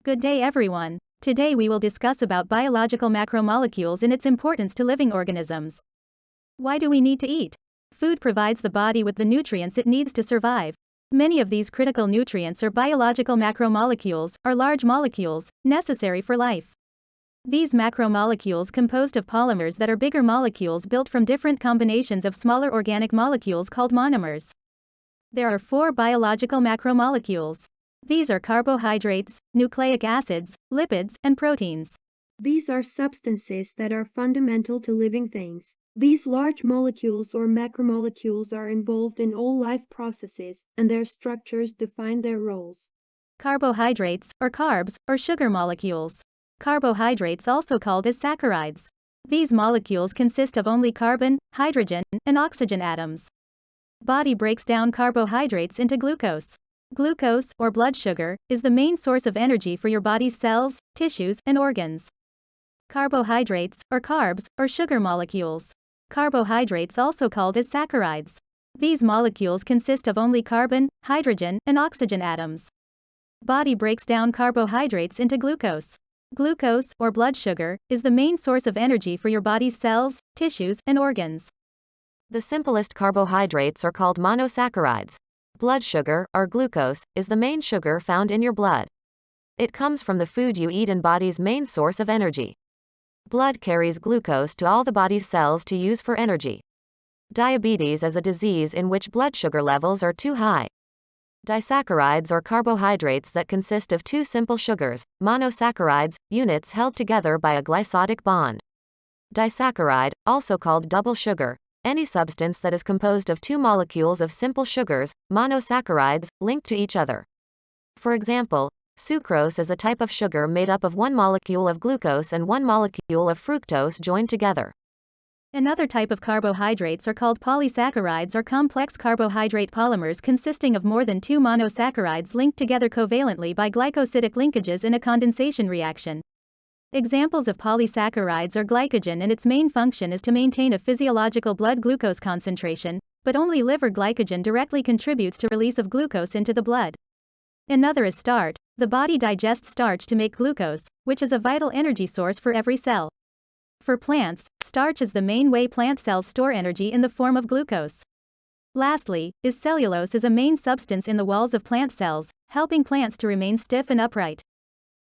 Good day everyone. Today we will discuss about biological macromolecules and its importance to living organisms. Why do we need to eat? Food provides the body with the nutrients it needs to survive. Many of these critical nutrients are biological macromolecules, or large molecules, necessary for life. These macromolecules composed of polymers that are bigger molecules built from different combinations of smaller organic molecules called monomers. There are 4 biological macromolecules. These are carbohydrates, nucleic acids, lipids, and proteins. These are substances that are fundamental to living things. These large molecules or macromolecules are involved in all life processes, and their structures define their roles. Carbohydrates, or carbs, or sugar molecules. Carbohydrates also called as saccharides. These molecules consist of only carbon, hydrogen, and oxygen atoms. Body breaks down carbohydrates into glucose. Glucose, or blood sugar, is the main source of energy for your body's cells, tissues, and organs. Carbohydrates, or carbs, or sugar molecules. Carbohydrates also called as saccharides. These molecules consist of only carbon, hydrogen, and oxygen atoms. Body breaks down carbohydrates into glucose. Glucose, or blood sugar, is the main source of energy for your body's cells, tissues, and organs. The simplest carbohydrates are called monosaccharides. Blood sugar, or glucose, is the main sugar found in your blood. It comes from the food you eat and body's main source of energy. Blood carries glucose to all the body's cells to use for energy. Diabetes is a disease in which blood sugar levels are too high. Disaccharides are carbohydrates that consist of 2 simple sugars, monosaccharides, units held together by a glycosidic bond. Disaccharide, also called double sugar, any substance that is composed of 2 molecules of simple sugars, monosaccharides, linked to each other. For example, sucrose is a type of sugar made up of 1 molecule of glucose and 1 molecule of fructose joined together. Another type of carbohydrates are called polysaccharides or complex carbohydrate polymers consisting of more than 2 monosaccharides linked together covalently by glycosidic linkages in a condensation reaction. Examples of polysaccharides are glycogen, and its main function is to maintain a physiological blood glucose concentration, but only liver glycogen directly contributes to release of glucose into the blood. Another is starch. The body digests starch to make glucose, which is a vital energy source for every cell. For plants, starch is the main way plant cells store energy in the form of glucose. Lastly, cellulose is a main substance in the walls of plant cells, helping plants to remain stiff and upright.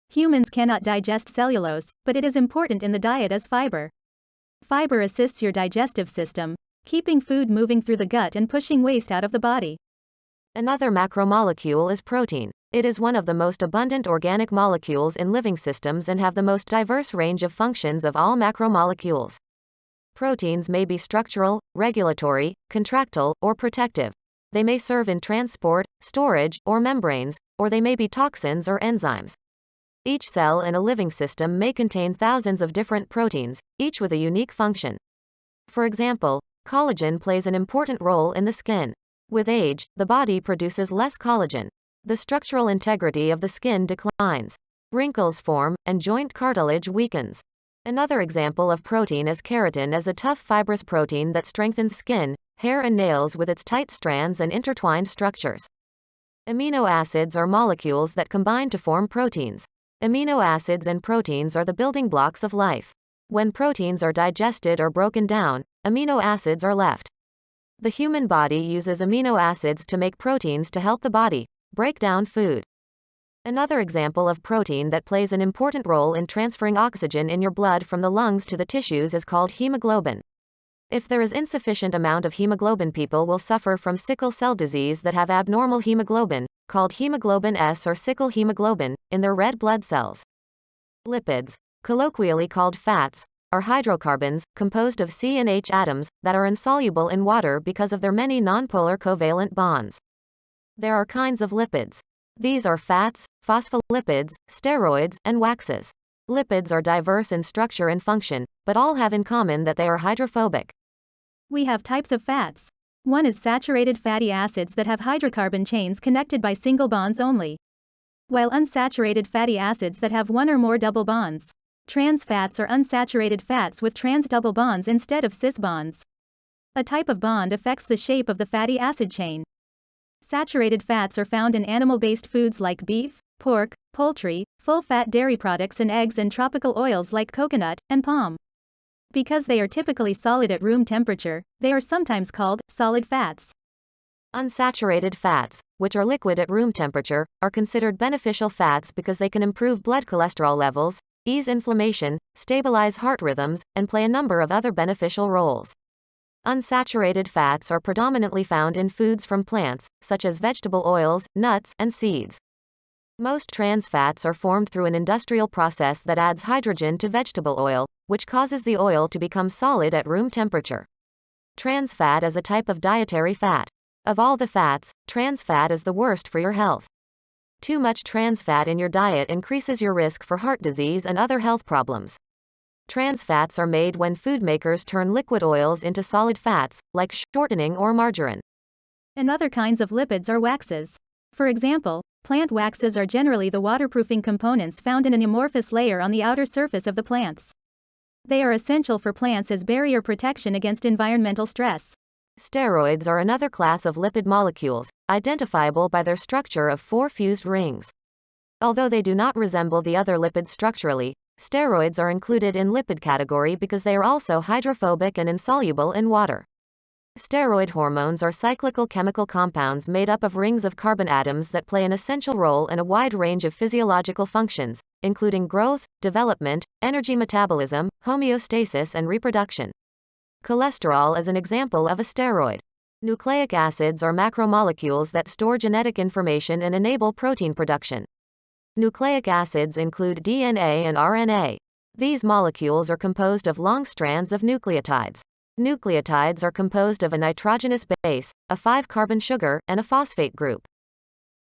Humans cannot digest cellulose, but it is important in the diet as fiber. Fiber assists your digestive system, keeping food moving through the gut and pushing waste out of the body. Another macromolecule is protein. It is one of the most abundant organic molecules in living systems and have the most diverse range of functions of all macromolecules. Proteins may be structural, regulatory, contractile, or protective. They may serve in transport, storage, or membranes, or they may be toxins or enzymes. Each cell in a living system may contain thousands of different proteins, each with a unique function. For example, collagen plays an important role in the skin. With age, the body produces less collagen. The structural integrity of the skin declines. Wrinkles form, and joint cartilage weakens. Another example of protein is keratin, as a tough fibrous protein that strengthens skin, hair and nails with its tight strands and intertwined structures. Amino acids are molecules that combine to form proteins. Amino acids and proteins are the building blocks of life. When proteins are digested or broken down, amino acids are left. The human body uses amino acids to make proteins to help the body break down food. Another example of protein that plays an important role in transferring oxygen in your blood from the lungs to the tissues is called hemoglobin. If there is insufficient amount of hemoglobin, people will suffer from sickle cell disease that have abnormal hemoglobin, called hemoglobin S or sickle hemoglobin, in their red blood cells. Lipids, colloquially called fats, are hydrocarbons, composed of C and H atoms, that are insoluble in water because of their many nonpolar covalent bonds. There are kinds of lipids. These are fats, phospholipids, steroids, and waxes. Lipids are diverse in structure and function, but all have in common that they are hydrophobic. We have types of fats. One is saturated fatty acids that have hydrocarbon chains connected by single bonds only, while unsaturated fatty acids that have 1 or more double bonds. Trans fats are unsaturated fats with trans double bonds instead of cis bonds. A type of bond affects the shape of the fatty acid chain. Saturated fats are found in animal-based foods like beef, pork, poultry, full-fat dairy products and eggs, and tropical oils like coconut and palm. Because they are typically solid at room temperature, they are sometimes called solid fats. Unsaturated fats, which are liquid at room temperature, are considered beneficial fats because they can improve blood cholesterol levels, ease inflammation, stabilize heart rhythms, and play a number of other beneficial roles. Unsaturated fats are predominantly found in foods from plants, such as vegetable oils, nuts, and seeds. Most trans fats are formed through an industrial process that adds hydrogen to vegetable oil, which causes the oil to become solid at room temperature. Trans fat is a type of dietary fat. Of all the fats, trans fat is the worst for your health. Too much trans fat in your diet increases your risk for heart disease and other health problems. Trans fats are made when food makers turn liquid oils into solid fats, like shortening or margarine. And other kinds of lipids are waxes. For example, plant waxes are generally the waterproofing components found in an amorphous layer on the outer surface of the plants. They are essential for plants as barrier protection against environmental stress. Steroids are another class of lipid molecules, identifiable by their structure of 4 fused rings. Although they do not resemble the other lipids structurally, steroids are included in lipid category because they are also hydrophobic and insoluble in water. Steroid hormones are cyclical chemical compounds made up of rings of carbon atoms that play an essential role in a wide range of physiological functions, including growth, development, energy metabolism, homeostasis, and reproduction. Cholesterol is an example of a steroid. Nucleic acids are macromolecules that store genetic information and enable protein production. Nucleic acids include DNA and RNA. These molecules are composed of long strands of nucleotides. Nucleotides are composed of a nitrogenous base, a 5-carbon sugar, and a phosphate group.